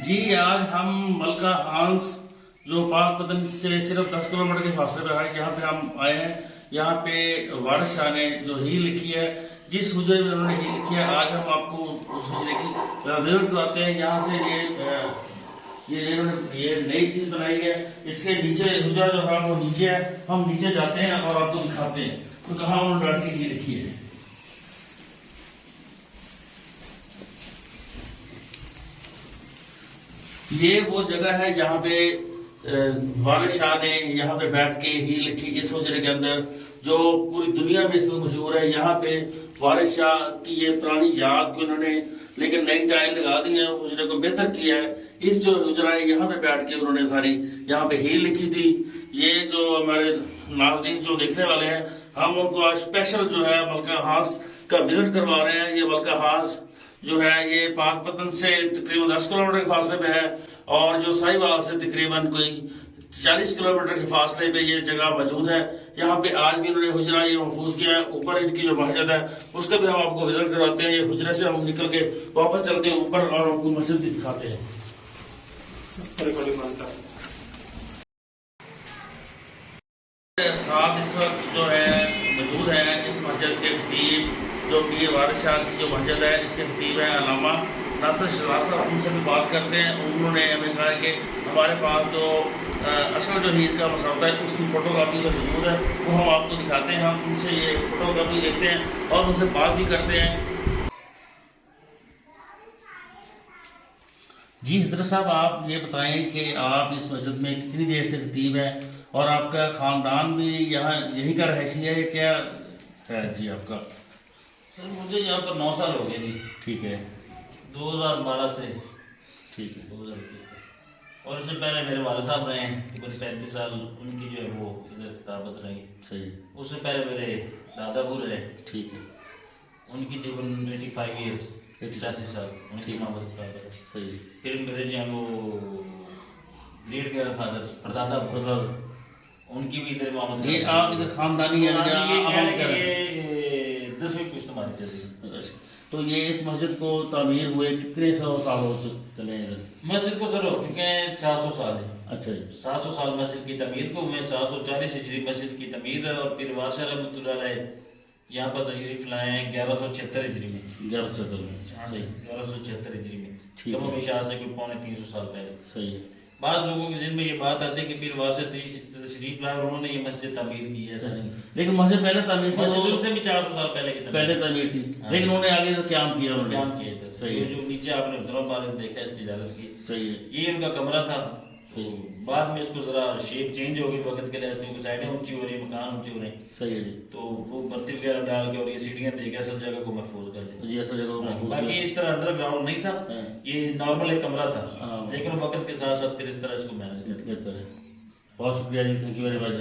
جی آج ہم ملکہ ہانس جو پاک پتن سے صرف 10 کلومیٹر کے فاصلے پہ ہے، یہاں پہ ہم آئے ہیں۔ یہاں پہ وارث شاہ نے جو ہی لکھی ہے، جس حجرے میں انہوں نے ہی لکھی ہے، آج ہم آپ کو اس حجرے کی وزٹ کراتے ہیں۔ یہاں سے یہ نئی چیز بنائی ہے، اس کے نیچے حجرہ جو ہے وہ نیچے ہے، ہم نیچے جاتے ہیں اور آپ کو دکھاتے ہیں تو کہاں انہوں نے ڈٹ کے ہی لکھی ہے۔ یہ وہ جگہ ہے جہاں پہ وارث شاہ نے یہاں پہ بیٹھ کے ہی لکھی، اس حجرے کے اندر جو پوری دنیا میں اس وقت مشہور ہے۔ یہاں پہ وارث شاہ کی یہ پرانی یاد کو انہوں نے لیکن نئی ٹائل لگا دی ہے، حجرے کو بہتر کیا ہے۔ اس جو حجرہ ہے یہاں پہ بیٹھ کے انہوں نے ساری یہاں پہ ہی لکھی تھی۔ یہ جو ہمارے ناظرین جو دیکھنے والے ہیں، ہم ان کو اسپیشل جو ہے ملکہ ہانس کا وزٹ کروا رہے ہیں۔ یہ ملکہ ہانس جو ہے یہ پاک پتن سے تقریباً 10 کلومیٹر کے فاصلے پہ ہے، اور جو ساہیوال سے تقریباً کوئی 40 کلومیٹر کے فاصلے پہ یہ جگہ موجود ہے۔ یہاں پہ آج بھی انہوں نے حجرہ یہ محفوظ کیا ہے۔ اوپر ان کی جو مسجد ہے اس کا بھی ہم آپ کو وزٹ کرواتے ہیں۔ یہ حجرے سے ہم نکل کے واپس چلتے ہیں اوپر اور آپ کو مسجد بھی دکھاتے ہیں۔ صاحب اس وقت جو ہے موجود ہے اس مسجد کے خطیب، جو پیر وارث شاہ کی جو مسجد ہے اس کے خطیب ہیں علامہ ناصر شہباز صاحب۔ ان سے بھی بات کرتے ہیں۔ انہوں نے ہمیں کہا کہ ہمارے پاس جو اصل جو عید کا مسودہ ہے اس کی فوٹو کاپی کا موجود ہے، وہ ہم آپ کو دکھاتے ہیں۔ ہم ان سے یہ فوٹو کاپی لیتے ہیں اور ان سے بات بھی کرتے ہیں۔ جی حضرت صاحب، آپ یہ بتائیں کہ آپ اس مسجد میں کتنی دیر سے خطیب ہیں، اور آپ کا خاندان بھی یہاں یہی کا رہائشی ہے، کیا ہے جی آپ کا؟ سر مجھے یہاں پر 9 سال ہو گئے جی، ٹھیک ہے 2012 سے ٹھیک ہے 2021 تک۔ اور اس سے پہلے میرے والد صاحب رہے ہیں تقریباً 35 سال، ان کی جو ہے وہ ادھر کتابت رہی۔ صحیح، اس سے پہلے میرے دادا ابو رہے، ٹھیک ہے ان کی تقریباً 85 ایئرس، 85 سال ان کی امامت کتابت ہے۔ صحیح، پھر میرے جو ہیں وہ گریٹ گرینڈ فادر پردادا ابو، مطلب ان کی بھی ادھر امامت۔ یہ آپ ادھر خاندانی یہ کہہ لیں کہ ہے؟ یہ 10ویں پشت ہماری چل رہی ہے۔ تو یہ اس مسجد کو تعمیر ہوئے کتنے سال ہو چلے ہیں ادھر؟ مسجد کو سر ہو چکے ہیں 700 سال ہیں۔ اچھا جی، 700 سال مسجد کی تعمیر کو ہوئے، 740 ہجری مسجد کی تعمیر ہے۔ اور پھر وارث شاہ رحمۃ اللہ علیہ یہاں پر تشریف لائے ہیں 1176 ہجری میں۔ 1176 میں، صحیح 1176 ہجری میں، ٹھیک ہے۔ کم و بیش آج سے کوئی 350 سال پہلے۔ صحیح ہے، بعض لوگوں کے ذہن میں یہ بات آتی ہے کہ پھر وارث تشریف لائے اور انہوں نے یہ مسجد تعمیر کی ہے، ایسا نہیں۔ لیکن مسجد پہلے تعمیر تھی، مسجد ان سے بھی 400 سال پہلے کی پہلے تعمیر تھی، لیکن انہوں نے آگے سے قیام کیا، انہوں نے قیام کیے تھے۔ صحیح ہے، جو نیچے آپ نے اترا بار دیکھا ہے، اس کی اجازت کی، صحیح ہے، یہ ان کا کمرہ تھا۔ صحیح، بعد میں اس کو ذرا شیپ چینج ہو گئی وقت کے لحاظ سے، سائڈیں اونچی ہو رہی ہیں، مکان اونچے ہو رہے ہیں، صحیح ہے جی، تو وہ برتی وغیرہ ڈال کے اور یہ سیڑھیاں دے کے اصل جگہ کو محفوظ کر دیں۔ جی ایسا جگہ کو محفوظ باقی کیا۔ اس طرح انڈر گراؤنڈ نہیں تھا، ہاں، یہ نارمل ایک کمرہ تھا، ہاں، لیکن وقت کے ساتھ ساتھ پھر اس طرح اس کو مینج کر دیا۔ بہتر ہے، بہت شکریہ جی، تھینک یو ویری مچ۔